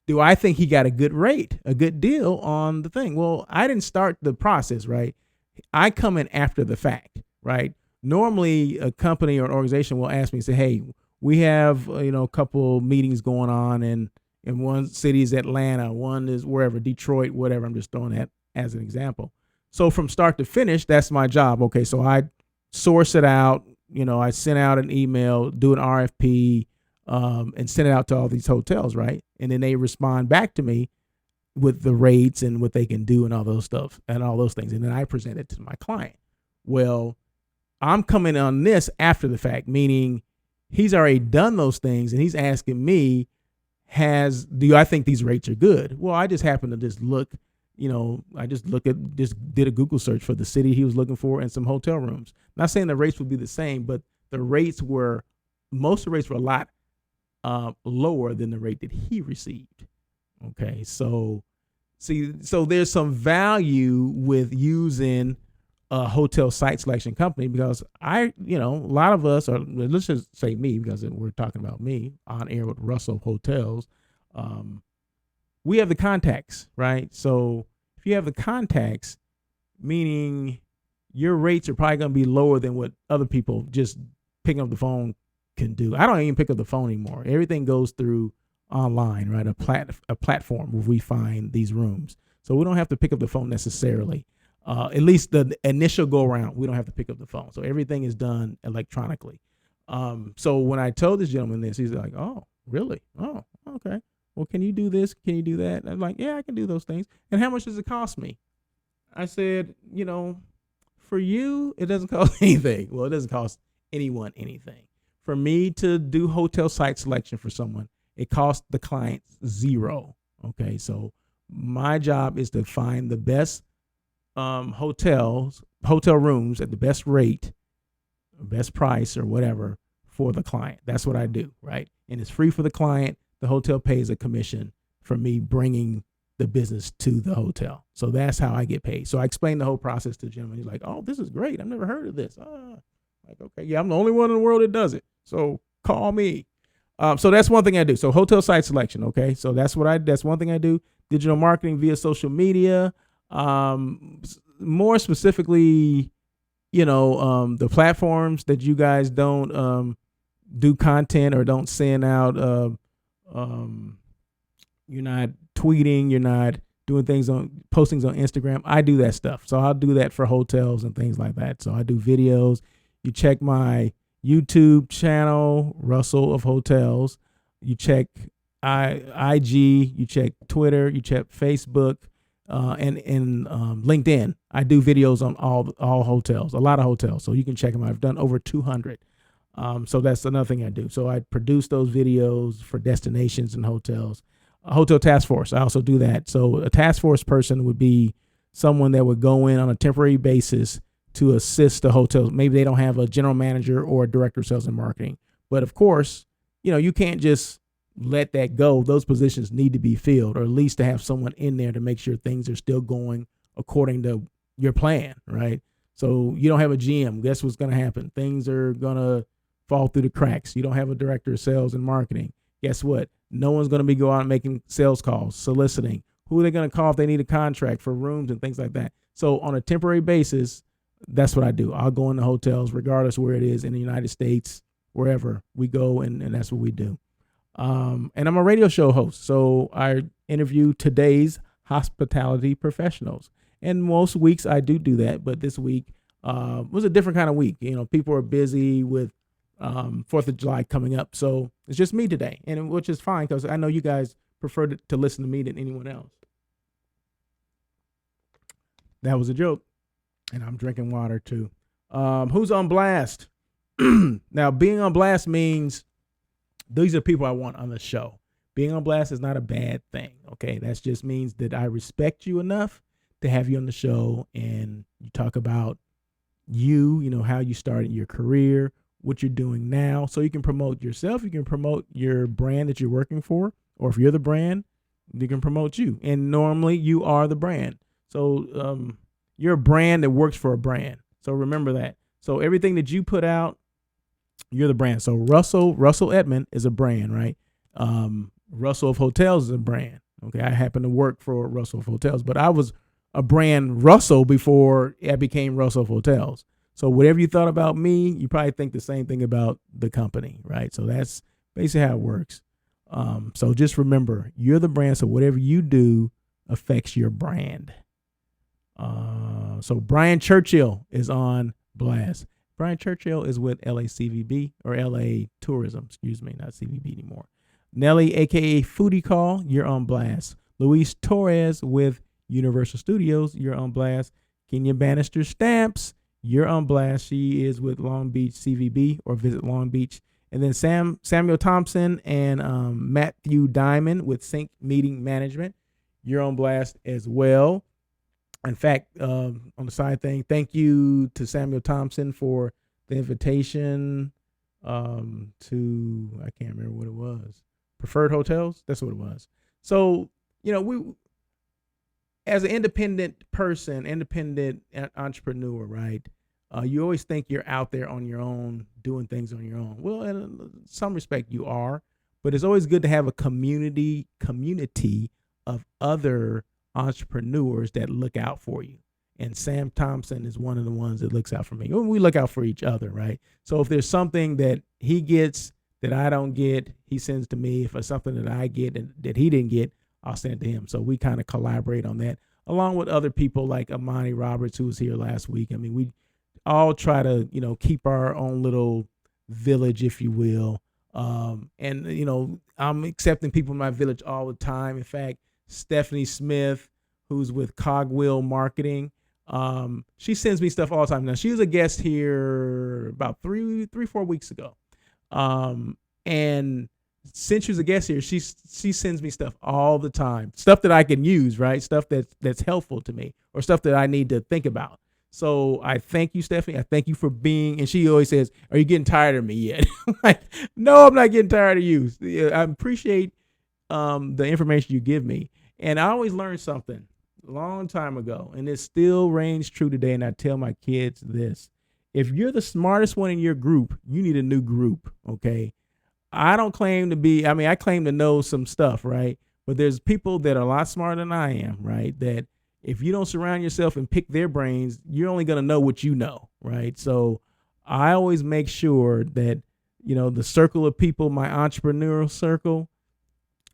do I think he got a good rate, a good deal on the thing? Well, I didn't start the process, right? I come in after the fact, right? Normally, a company or an organization will ask me, say, hey, we have, a couple meetings going on, and in one city is Atlanta, one is wherever, Detroit, whatever. I'm just throwing that as an example. So from start to finish, that's my job. Okay, so I source it out. I send out an email, do an RFP, and send it out to all these hotels, right? And then they respond back to me with the rates and what they can do and all those stuff and all those things. And then I present it to my client. Well, I'm coming on this after the fact, meaning he's already done those things, and he's asking me, do I think these rates are good? Well, I just happen to just look, just did a Google search for the city he was looking for and some hotel rooms. Not saying the rates would be the same, but most of the rates were a lot lower than the rate that he received. Okay, so there's some value with using a hotel site selection company, because a lot of us, or let's just say me, because we're talking about me on air with Russell Hotels, we have the contacts, right? So if you have the contacts, meaning your rates are probably going to be lower than what other people just picking up the phone can do. I don't even pick up the phone anymore. Everything goes through online, right? A platform where we find these rooms. So we don't have to pick up the phone necessarily. At least the initial go around, we don't have to pick up the phone. So everything is done electronically. So when I told this gentleman this, he's like, oh, really? Oh, okay. Well, can you do this? Can you do that? I'm like, yeah, I can do those things. And how much does it cost me? I said, for you, it doesn't cost anything. Well, it doesn't cost anyone anything. For me to do hotel site selection for someone, it costs the client $0. Okay, so my job is to find the best hotel rooms at the best rate, best price, or whatever for the client. That's what I do, right? And it's free for the client. The hotel pays a commission for me bringing the business to the hotel. So that's how I get paid. So I explained the whole process to Jim, and he's like, oh, this is great. I've never heard of this. Like, okay, yeah, I'm the only one in the world that does it. So call me. So that's one thing I do. So hotel site selection. Okay. So that's one thing I do. Digital marketing via social media. More specifically, the platforms that you guys don't do content or don't send out. You're not tweeting, you're not doing postings on Instagram. I do that stuff. So I'll do that for hotels and things like that. So I do videos. You check my YouTube channel, Russell of Hotels. You check IG, you check Twitter, you check Facebook, and LinkedIn. I do videos on all hotels, a lot of hotels. So you can check them out. I've done over 200. So that's another thing I do. So I produce those videos for destinations and hotels. A hotel task force, I also do that. So a task force person would be someone that would go in on a temporary basis to assist the hotels. Maybe they don't have a general manager or a director of sales and marketing. But of course, you can't just let that go. Those positions need to be filled, or at least to have someone in there to make sure things are still going according to your plan, right? So you don't have a GM. Guess what's going to happen? Things are going to fall through the cracks. You don't have a director of sales and marketing. Guess what? No one's going to be going out and making sales calls, soliciting. Who are they going to call if they need a contract for rooms and things like that? So on a temporary basis, that's what I do. I'll go into hotels, regardless where it is in the United States, wherever we go, and that's what we do. And I'm a radio show host, so I interview today's hospitality professionals. And most weeks I do that, but this week was a different kind of week. People are busy with 4th of July coming up. So it's just me today, and which is fine because I know you guys prefer to listen to me than anyone else. That was a joke, and I'm drinking water too. Who's on blast? Now, being on blast means these are people I want on the show. Being on blast is not a bad thing, okay? That just means that I respect you enough to have you on the show, and you talk about you know, how you started your career, what you're doing now, so you can promote yourself, you can promote your brand that you're working for, or if you're the brand, you can promote you. And normally you are the brand. So you're a brand that works for a brand. So remember that. So everything that you put out, you're the brand. So Russell Edmond is a brand, right? Russell of Hotels is a brand. Okay, I happen to work for Russell of Hotels, but I was a brand Russell before I became Russell of Hotels. So whatever you thought about me, you probably think the same thing about the company, right? So that's basically how it works. So just remember, you're the brand. So whatever you do affects your brand. So Brian Churchill is on blast. Brian Churchill is with LACVB or LA Tourism, not CVB anymore. Nelly, aka Foodie Call, you're on blast. Luis Torres with Universal Studios, you're on blast. Kenya Bannister Stamps, you're on blast. She is with Long Beach CVB or Visit Long Beach. And then Samuel Thompson and Matthew Diamond with Sync Meeting Management, you're on blast as well. In fact, on the side thing, thank you to Samuel Thompson for the invitation to, I can't remember what it was, Preferred Hotels. That's what it was. So, you know, we, as an independent person, independent entrepreneur, right? You always think you're out there on your own, doing things on your own. Well, in some respect you are, but it's always good to have a community of other entrepreneurs that look out for you. And Sam Thompson is one of the ones that looks out for me. We look out for each other, right? So if there's something that he gets that I don't get, he sends to me. If it's something that I get and that he didn't get, I'll send it to him. So we kind of collaborate on that, along with other people like Amani Roberts, who was here last week. I mean, we all try to, you know, keep our own little village, if you will. And, you know, I'm accepting people in my village all the time. In fact, Stephanie Smith, who's with Cogwheel Marketing, she sends me stuff all the time. Now, she was a guest here about 4 weeks ago. And since she was a guest here, she sends me stuff all the time, stuff that I can use, right? Stuff that's helpful to me or stuff that I need to think about. So I thank you, Stephanie. I thank you for being, and she always says, are you getting tired of me yet? Like, no, I'm not getting tired of you. I appreciate the information you give me. And I always learned something a long time ago, and it still reigns true today. And I tell my kids this: if you're the smartest one in your group, you need a new group. Okay. I don't claim to be, I mean, I claim to know some stuff, right? But there's people that are a lot smarter than I am, right? That if you don't surround yourself and pick their brains, you're only going to know what you know, right? So I always make sure that, you know, the circle of people, my entrepreneurial circle,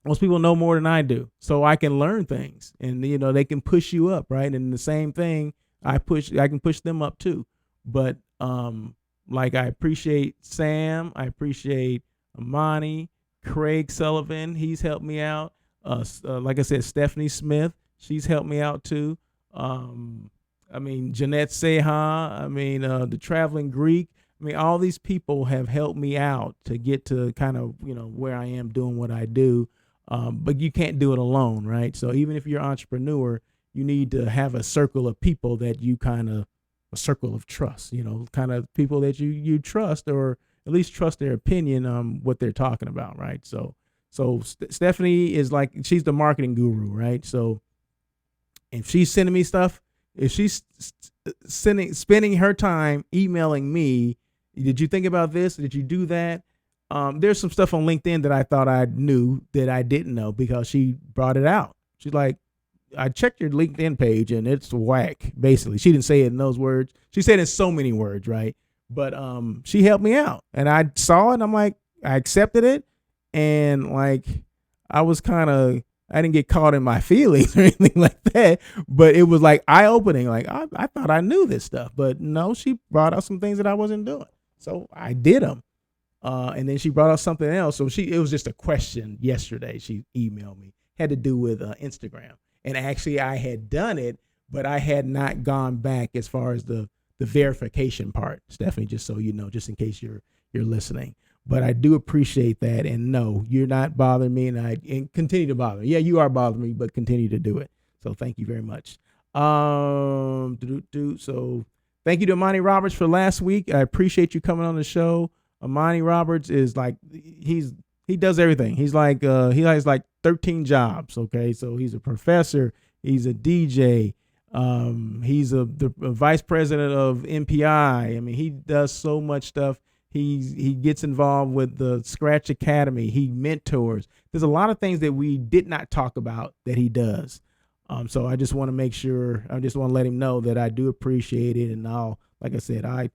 most people know more than I do. So I can learn things and, you know, they can push you up, right? And the same thing, I can push them up too. But like I appreciate Sam, I appreciate Amani, Craig Sullivan, he's helped me out. Like I said, Stephanie Smith, she's helped me out too. I mean, Jeanette Seha, I mean, the Traveling Greek. I mean, all these people have helped me out to get to kind of, you know, where I am doing what I do. But you can't do it alone, right? So even if you're an entrepreneur, you need to have a circle of people that you kind of, a circle of trust, you know, kind of people that you trust, or at least trust their opinion on what they're talking about, right? So Stephanie is like, she's the marketing guru, right? So if she's sending me stuff, if she's spending her time emailing me, did you think about this? Did you do that? There's some stuff on LinkedIn that I thought I knew that I didn't know because she brought it out. She's like, I checked your LinkedIn page and it's whack. Basically, she didn't say it in those words. She said it in so many words, right? But she helped me out, and I saw it. And I'm like, I accepted it, and like I was kind of, I didn't get caught in my feelings or anything like that. But it was like eye opening. Like I thought I knew this stuff, but no, she brought out some things that I wasn't doing, so I did them. And then she brought up something else. So it was just a question yesterday. She emailed me, had to do with Instagram. And actually I had done it, but I had not gone back as far as the verification part, Stephanie, just so you know, just in case you're listening. But I do appreciate that. And no, you're not bothering me, and continue to bother me. Yeah, you are bothering me, but continue to do it. So thank you very much. So thank you to Amani Roberts for last week. I appreciate you coming on the show. Amani Roberts is like, he does everything. He has like 13 jobs. Okay. So he's a professor. He's a DJ. He's the vice president of MPI. I mean, he does so much stuff. He gets involved with the Scratch Academy. He mentors. There's a lot of things that we did not talk about that he does. So I just want to make sure, I just want to let him know that I do appreciate it. And like I said, I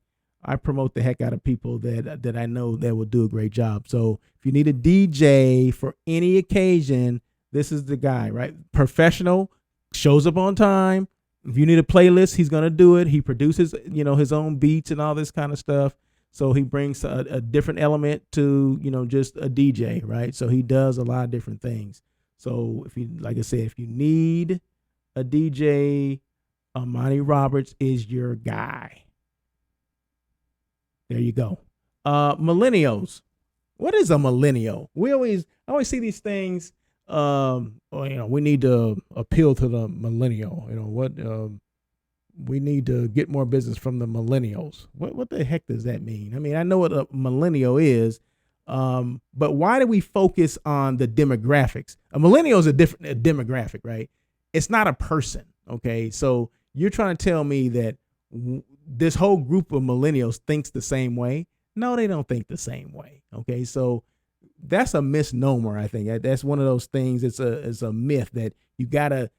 promote the heck out of people that I know that will do a great job. So if you need a DJ for any occasion, this is the guy, right? Professional, shows up on time. If you need a playlist, he's going to do it. He produces, his own beats and all this kind of stuff. So he brings a different element to, just a DJ, right? So he does a lot of different things. So like I said, if you need a DJ, Amani Roberts is your guy. There you go. Millennials. What is a millennial? I always see these things. We need to appeal to the millennial. We need to get more business from the millennials. What the heck does that mean? I mean, I know what a millennial is, but why do we focus on the demographics? A millennial is a different demographic, right? It's not a person. Okay. So you're trying to tell me that this whole group of millennials thinks the same way? No, they don't think the same way. Okay. So that's a misnomer. I think that's one of those things. It's a myth that you gotta,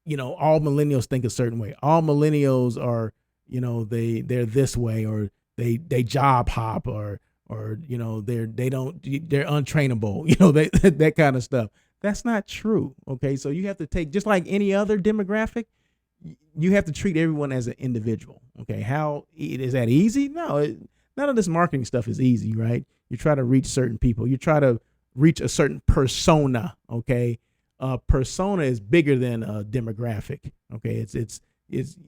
all millennials think a certain way. All millennials are, they're this way, or they job hop, or they're untrainable, that kind of stuff. That's not true. Okay. So you have to take, just like any other demographic, you have to treat everyone as an individual. Okay. How is that easy? No, none of this marketing stuff is easy, right? You try to reach certain people. You try to reach a certain persona. Okay. Persona is bigger than a demographic. Okay. It's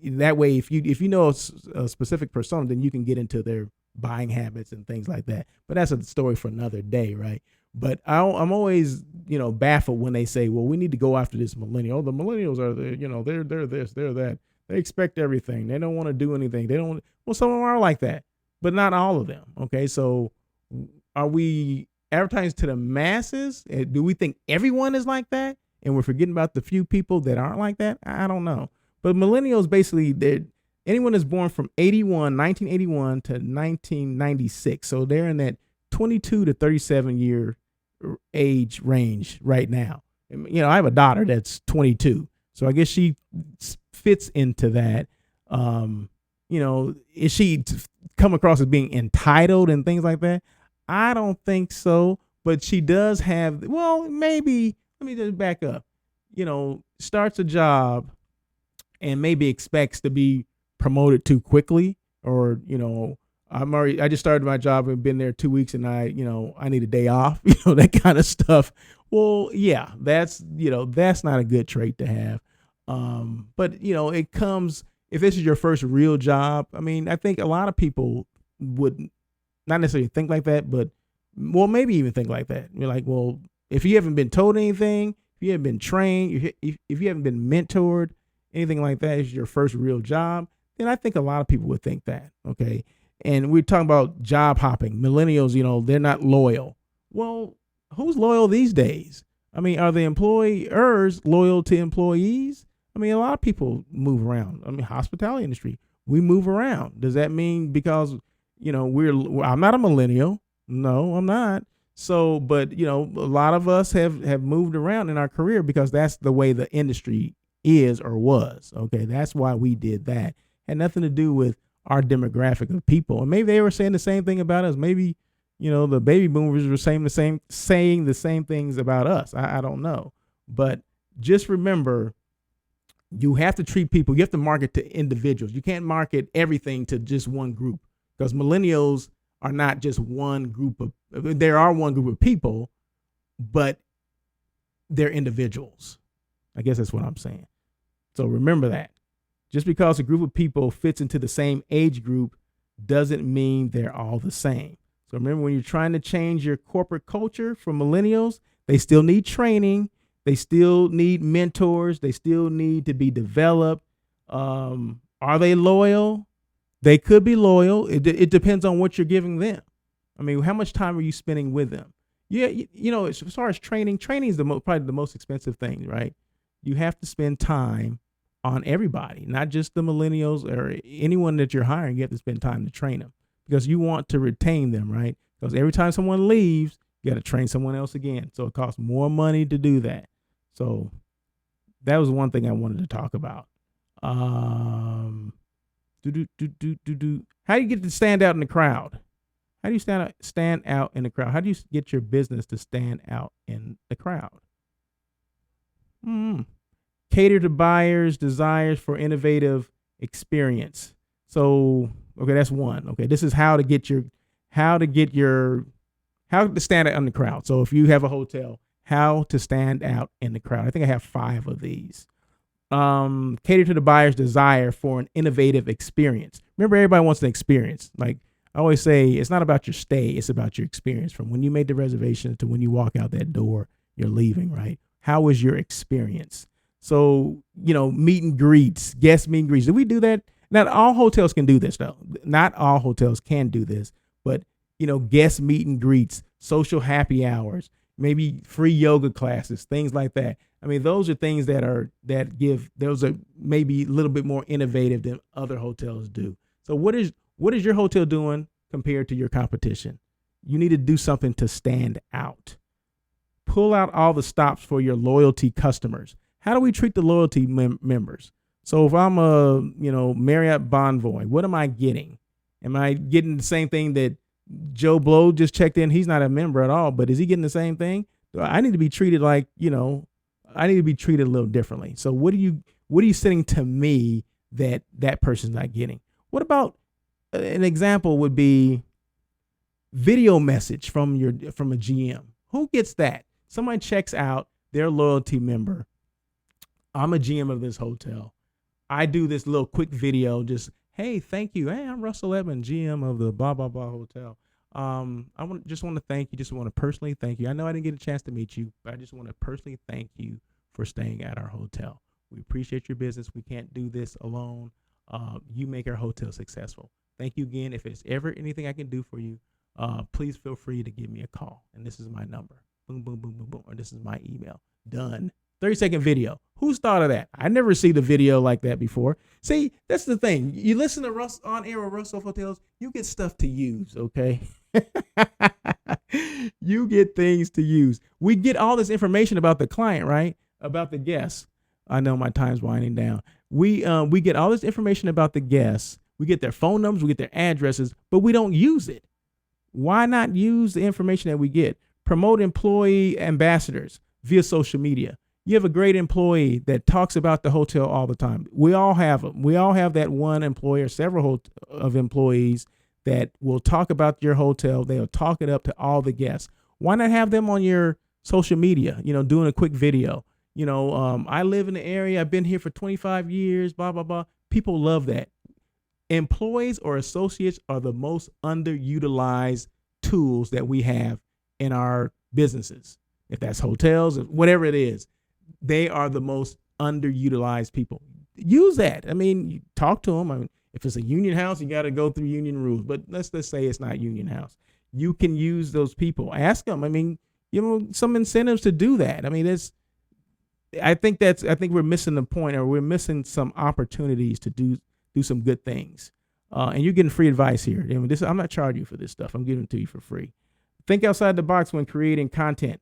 that way. If you know a specific persona, then you can get into their buying habits and things like that. But that's a story for another day. Right. But I'm always, baffled when they say, well, we need to go after this millennial. The millennials are they're this, they're that. They expect everything. They don't want to do anything. Well, some of them are like that, but not all of them. Okay. So are we advertising to the masses? Do we think everyone is like that? And we're forgetting about the few people that aren't like that? I don't know. But millennials, basically, anyone that's born from 1981 to 1996. So they're in that 22 to 37 year age range right now. I have a daughter that's 22. So I guess she fits into that. Is she come across as being entitled and things like that? I don't think so. But she does have, maybe, let me just back up, starts a job and maybe expects to be promoted too quickly, or, I just started my job and been there 2 weeks and I need a day off, that kind of stuff. Well, yeah, that's not a good trait to have. But it comes, if this is your first real job, I mean, I think a lot of people would not necessarily think like that, but maybe even think like that. You're like, well, if you haven't been told anything, if you haven't been trained, if you haven't been mentored, anything like that is your first real job, then I think a lot of people would think that. Okay. And we're talking about job hopping. Millennials, they're not loyal. Well, who's loyal these days? I mean, are the employers loyal to employees? I mean, a lot of people move around. I mean, hospitality industry, we move around. Does that mean because, I'm not a millennial. No, I'm not. So, but, a lot of us have moved around in our career because that's the way the industry is or was. Okay. That's why we did that. Had nothing to do with our demographic of people. And maybe they were saying the same thing about us. Maybe, the baby boomers were saying the same things about us. I don't know. But just remember, you have to treat people, you have to market to individuals. You can't market everything to just one group, because millennials are not just one group of, there are one group of people, but they're individuals. I guess that's what I'm saying. So remember that. Just because a group of people fits into the same age group doesn't mean they're all the same. So remember, when you're trying to change your corporate culture for millennials, they still need training. They still need mentors. They still need to be developed. Are they loyal? They could be loyal. It depends on what you're giving them. I mean, how much time are you spending with them? Yeah, you know, as far as training is probably the most expensive thing, right? You have to spend time on everybody, not just the millennials or anyone that you're hiring. You have to spend time to train them because you want to retain them, right? Because every time someone leaves, you got to train someone else again. So it costs more money to do that. So that was one thing I wanted to talk about. How do you get to stand out in the crowd? How do you stand out in the crowd? How do you get your business to stand out in the crowd? Cater to buyers' desires for innovative experience. So, okay, that's one. Okay, this is how to stand out in the crowd. So if you have a hotel, how to stand out in the crowd. I think I have 5 of these. Cater to the buyer's desire for an innovative experience. Remember, everybody wants an experience. Like I always say, it's not about your stay, it's about your experience. From when you made the reservation to when you walk out that door, you're leaving, right? How was your experience? So, meet and greets, guest meet and greets. Do we do that? Not all hotels can do this, though. Not all hotels can do this, but, guest meet and greets, social happy hours, maybe free yoga classes, things like that. I mean, those are things those are maybe a little bit more innovative than other hotels do. So what is your hotel doing compared to your competition? You need to do something to stand out. Pull out all the stops for your loyalty customers. How do we treat the loyalty members? So if I'm a, Marriott Bonvoy, what am I getting? Am I getting the same thing that Joe Blow just checked in? He's not a member at all, but is he getting the same thing? I need to be treated like, I need to be treated a little differently. So what are you sending to me that person's not getting? What about an example would be video message from a GM? Who gets that? Somebody checks out their loyalty member. I'm a GM of this hotel. I do this little quick video, just, hey, thank you. Hey, I'm Russell Edmond, GM of the blah, blah, blah hotel. Just want to thank you. Just want to personally thank you. I know I didn't get a chance to meet you, but I just want to personally thank you for staying at our hotel. We appreciate your business. We can't do this alone. You make our hotel successful. Thank you again. If there's ever anything I can do for you, please feel free to give me a call. And this is my number. Boom, boom, boom, boom, boom. Or this is my email. Done. 30-second video. Who's thought of that? I never seen a video like that before. See, that's the thing. You listen to Russ on air with Russell Hotels, you get stuff to use, okay? You get things to use. We get all this information about the client, right? About the guests. I know my time's winding down. We get all this information about the guests. We get their phone numbers, we get their addresses, but we don't use it. Why not use the information that we get? Promote employee ambassadors via social media. You have a great employee that talks about the hotel all the time. We all have them. We all have that one employee or several of employees that will talk about your hotel. They'll talk it up to all the guests. Why not have them on your social media, doing a quick video? I live in the area. I've been here for 25 years, blah, blah, blah. People love that. Employees or associates are the most underutilized tools that we have in our businesses. If that's hotels, whatever it is, they are the most underutilized people. Use that. I mean, you talk to them. I mean, if it's a union house, you got to go through union rules. But let's say it's not union house. You can use those people. Ask them. I mean, some incentives to do that. I mean, I think we're missing the point, or we're missing some opportunities to do some good things. And you're getting free advice here. I'm not charging you for this stuff. I'm giving it to you for free. Think outside the box when creating content.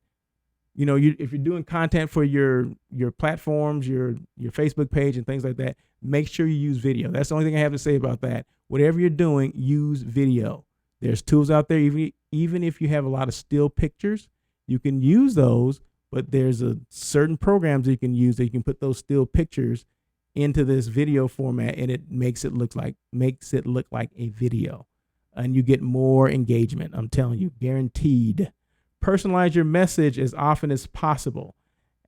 If you're doing content for your platforms, your Facebook page and things like that, make sure you use video. That's the only thing I have to say about that. Whatever you're doing, use video. There's tools out there. Even if you have a lot of still pictures, you can use those, but there's a certain programs that you can use that you can put those still pictures into this video format, and it makes it look like a video. and you get more engagement. I'm telling you, guaranteed. Personalize your message as often as possible.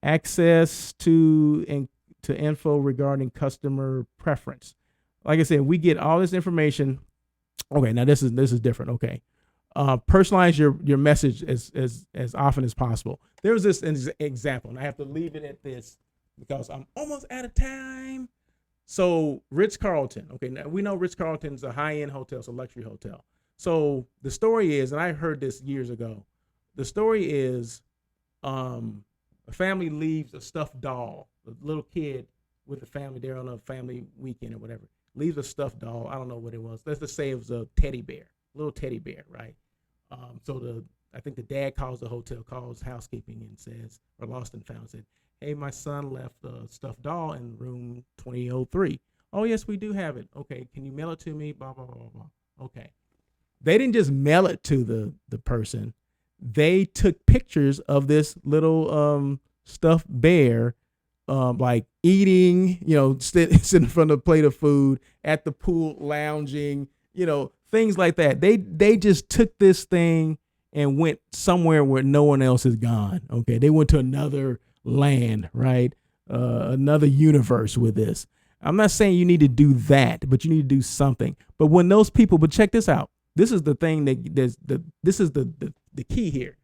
Access to info regarding customer preference. Like I said, we get all this information. Okay, now this is different. Okay, personalize your message as often as possible. There was this example, and I have to leave it at this because I'm almost out of time. So Ritz-Carlton. Okay, now we know Ritz-Carlton's a high-end hotel, it's a luxury hotel. So the story is, and I heard this years ago. The story is, a family leaves a stuffed doll, a little kid with the family. They're on a family weekend or whatever. Leaves a stuffed doll. I don't know what it was. Let's just say it was a teddy bear, little teddy bear, right? I think the dad calls the hotel, calls housekeeping and says, or lost and found, said, hey, my son left a stuffed doll in room 2003. Oh, yes, we do have it. Okay, can you mail it to me? Blah, blah, blah, blah. Okay. They didn't just mail it to the person. They took pictures of this little stuffed bear, like eating, sitting in front of a plate of food, at the pool, lounging, things like that. They just took this thing and went somewhere where no one else has gone. Okay, they went to another land, right? Another universe with this. I'm not saying you need to do that, but you need to do something. But when those people, but check this out. This is the thing this is the key here.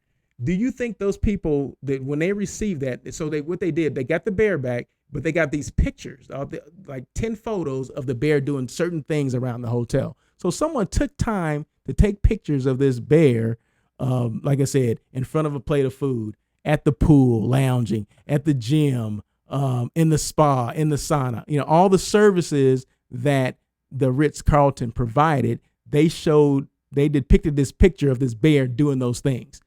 Do you think those people that when they received that, so what they did, they got the bear back, but they got these pictures of like 10 photos of the bear doing certain things around the hotel. So someone took time to take pictures of this bear, like I said, in front of a plate of food, at the pool, lounging, at the gym, in the spa, in the sauna, all the services that the Ritz-Carlton provided. They depicted this picture of this bear doing those things.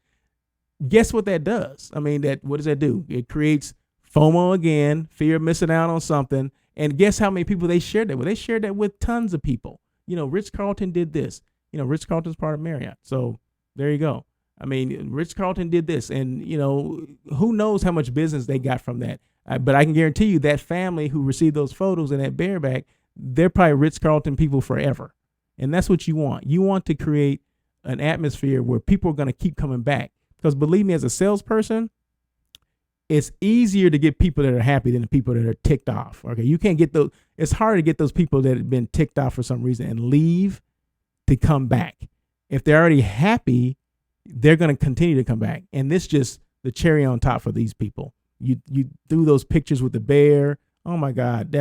Guess what that does? I mean, what does that do? It creates FOMO again, fear of missing out on something. And guess how many people they shared that with? They shared that with tons of people. Ritz-Carlton did this. Ritz-Carlton's part of Marriott. So there you go. I mean, Ritz-Carlton did this. And, who knows how much business they got from that. But I can guarantee you that family who received those photos and that bareback, they're probably Ritz-Carlton people forever. And that's what you want. You want to create an atmosphere where people are going to keep coming back. Because believe me, as a salesperson, it's easier to get people that are happy than the people that are ticked off. Okay, you can't get those. It's hard to get those people that have been ticked off for some reason and leave to come back. If they're already happy, they're going to continue to come back. And this just the cherry on top for these people. You threw those pictures with the bear. Oh my God,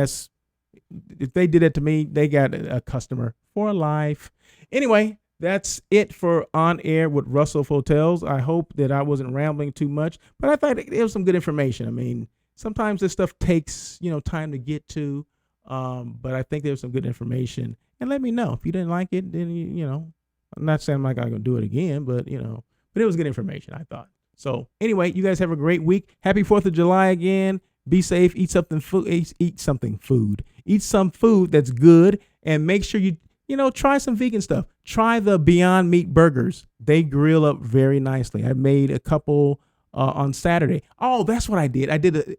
if they did that to me, they got a customer for life. Anyway, that's it for On Air with Russell of Hotels. I hope that I wasn't rambling too much, but I thought it was some good information. I mean, sometimes this stuff takes, time to get to, but I think there was some good information. And let me know if you didn't like it. Then I'm not saying I'm not gonna do it again, but but it was good information, I thought. So anyway, you guys have a great week. Happy 4th of July again. Be safe. Eat some food that's good, and make sure you try some vegan stuff. Try the Beyond Meat burgers. They grill up very nicely. I made a couple on Saturday. Oh, that's what I did.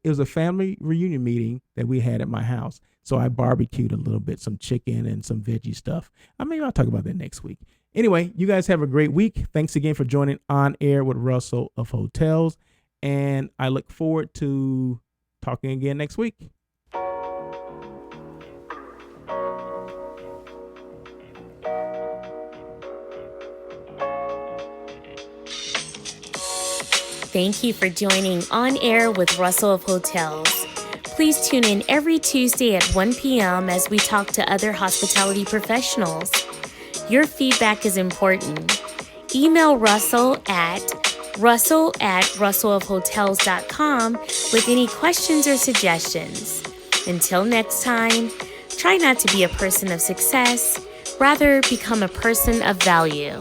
It was a family reunion meeting that we had at my house. So I barbecued a little bit, some chicken and some veggie stuff. Maybe I'll talk about that next week. Anyway, you guys have a great week. Thanks again for joining On Air with Russell of Hotels. And I look forward to talking again next week. Thank you for joining On Air with Russell of Hotels. Please tune in every Tuesday at 1 p.m. as we talk to other hospitality professionals. Your feedback is important. Email Russell at russellofhotels.com with any questions or suggestions. Until next time, try not to be a person of success, rather become a person of value.